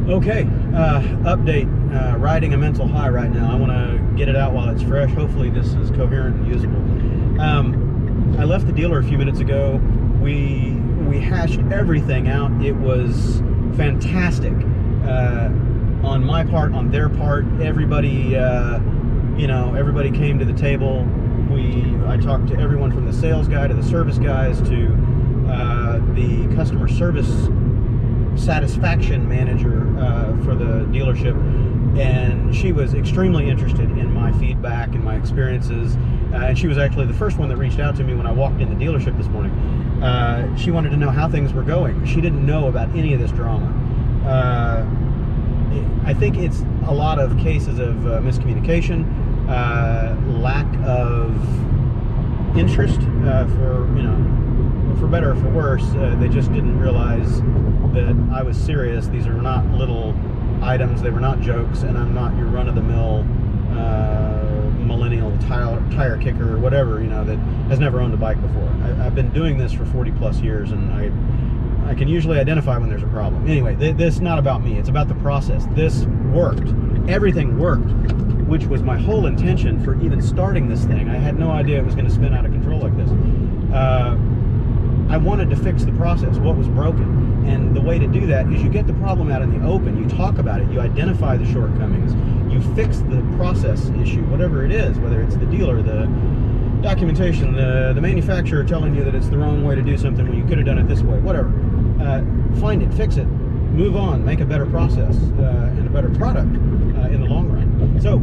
Okay, update, riding a mental high right now. I want to get it out while it's fresh. Hopefully this is coherent and usable. I left the dealer a few minutes ago. We hashed everything out. It was fantastic. On my part, on their part, everybody, everybody came to the table. I talked to everyone from the sales guy to the service guys to the customer service satisfaction manager for the dealership, and she was extremely interested in my feedback and my experiences, and she was actually the first one that reached out to me when I walked in the dealership this morning. She wanted to know how things were going. She didn't know about any of this drama. I think it's a lot of cases of miscommunication, lack of interest, for better or for worse. They just didn't realize that I was serious. These are not little items. They were not jokes, and I'm not your run-of-the-mill millennial tire kicker or whatever, that has never owned a bike before. I've been doing this for 40 plus years, and I can usually identify when there's a problem. Anyway, this is not about me. It's about the process. This worked. Everything worked, which was my whole intention for even starting this thing. I had no idea it was going to spin out of control like this. I wanted to fix the process, what was broken. And the way to do that is you get the problem out in the open, you talk about it, you identify the shortcomings, you fix the process issue, whatever it is, whether it's the dealer, the documentation, the manufacturer telling you that it's the wrong way to do something when you could have done it this way, whatever. Find it, fix it, move on, make a better process and a better product in the long run. So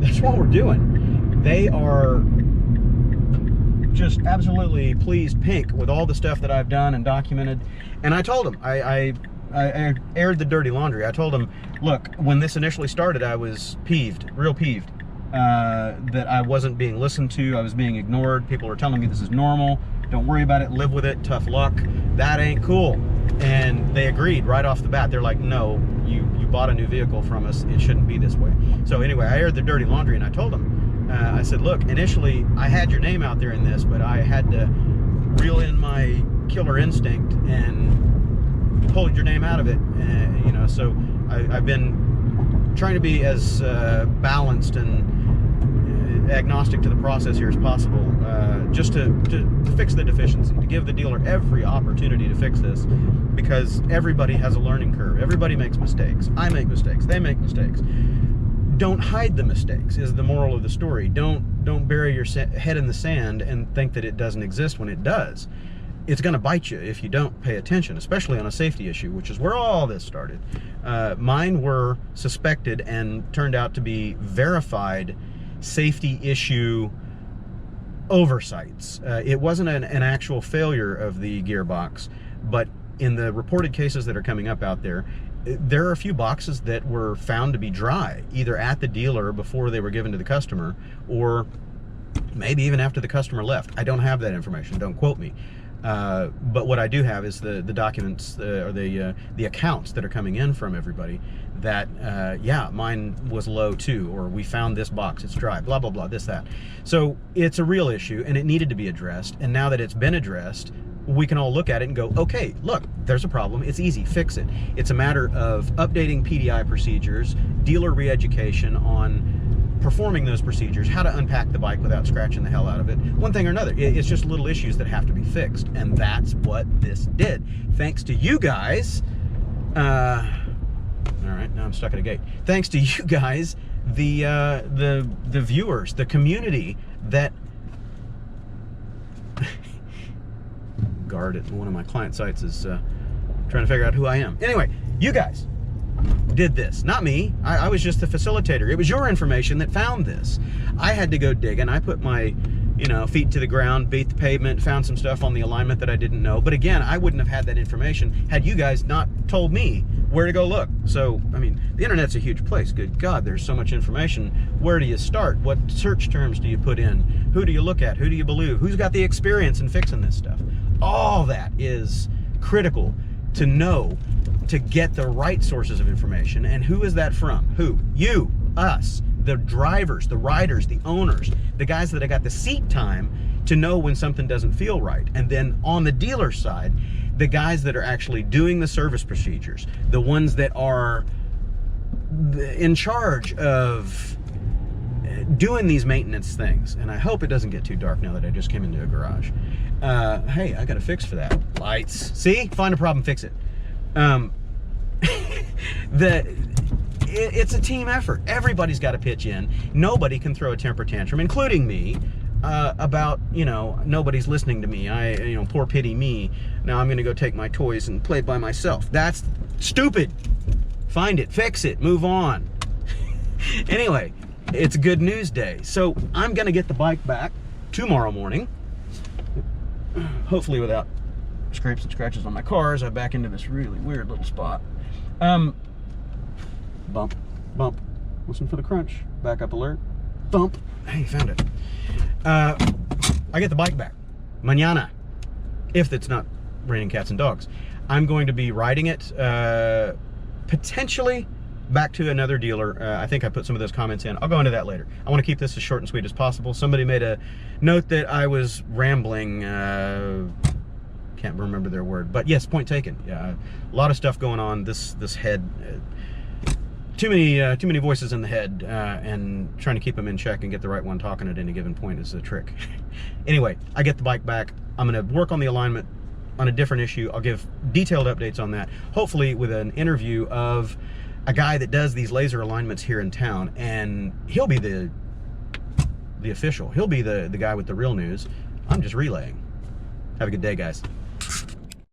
that's what we're doing. They are just absolutely pleased pink with all the stuff that I've done and documented. And I told them, I aired the dirty laundry. I told them, look, when this initially started, I was peeved, real peeved, that I wasn't being listened to. I was being ignored. People were telling me this is normal. Don't worry about it. Live with it. Tough luck. That ain't cool. And they agreed right off the bat. They're like, no, you bought a new vehicle from us. It shouldn't be this way. So anyway, I aired the dirty laundry, and I told them, I said, look, initially I had your name out there in this, but I had to reel in my killer instinct and pulled your name out of it. So I've been trying to be as balanced and agnostic to the process here as possible, just to fix the deficiency, to give the dealer every opportunity to fix this, because everybody has a learning curve. Everybody makes mistakes. I make mistakes. They make mistakes. Don't hide the mistakes is the moral of the story. Don't bury your head in the sand and think that it doesn't exist when it does. It's going to bite you if you don't pay attention, especially on a safety issue, which is where all this started. Mine were suspected and turned out to be verified safety issue oversights. It wasn't an actual failure of the gearbox, but in the reported cases that are coming up out there are a few boxes that were found to be dry, either at the dealer before they were given to the customer, or maybe even after the customer left. I don't have that information, don't quote me. But what I do have is the documents, or the accounts that are coming in from everybody that, yeah, mine was low too, or we found this box, it's dry, blah, blah, blah, this, that. So it's a real issue, and it needed to be addressed. And now that it's been addressed, we can all look at it and go, okay, look, there's a problem. It's easy, fix it. It's a matter of updating PDI procedures, dealer re-education on performing those procedures, how to unpack the bike without scratching the hell out of it. One thing or another, it's just little issues that have to be fixed, and that's what this did. Thanks to you guys, all right, now I'm stuck at a gate. Thanks to you guys, the viewers, the community that guard at one of my client sites is trying to figure out who I am. Anyway, you guys did this, not me. I was just the facilitator. It was your information that found this. I had to go digging. I put my feet to the ground, beat the pavement, found some stuff on the alignment that I didn't know. But again, I wouldn't have had that information had you guys not told me where to go look. So, I mean, the internet's a huge place. Good God, there's so much information. Where do you start? What search terms do you put in? Who do you look at? Who do you believe? Who's got the experience in fixing this stuff? All that is critical to know, to get the right sources of information. And who is that from? Who? You, us, the drivers, the riders, the owners, the guys that have got the seat time to know when something doesn't feel right. And then on the dealer side, the guys that are actually doing the service procedures, the ones that are in charge of doing these maintenance things. And I hope it doesn't get too dark now that I just came into a garage. Hey, I got a fix for that. Lights. See? Find a problem, fix it. It's a team effort. Everybody's got to pitch in. Nobody can throw a temper tantrum, including me, about, nobody's listening to me. Poor pity me. Now I'm going to go take my toys and play by myself. That's stupid. Find it, fix it, move on. Anyway, it's a good news day. So I'm going to get the bike back tomorrow morning. Hopefully without scrapes and scratches on my car as I back into this really weird little spot. Bump, bump. Listen for the crunch. Backup alert. Bump. Hey, found it. I get the bike back. Mañana. If it's not raining cats and dogs. I'm going to be riding it, potentially back to another dealer. I think I put some of those comments in. I'll go into that later. I want to keep this as short and sweet as possible. Somebody made a note that I was rambling. Can't remember their word, but yes, point taken. Yeah, a lot of stuff going on. This head, too many voices in the head, and trying to keep them in check and get the right one talking at any given point is a trick. Anyway, I get the bike back. I'm going to work on the alignment on a different issue. I'll give detailed updates on that, hopefully with an interview of a guy that does these laser alignments here in town, and he'll be the official. He'll be the guy with the real news. I'm just relaying. Have a good day, guys.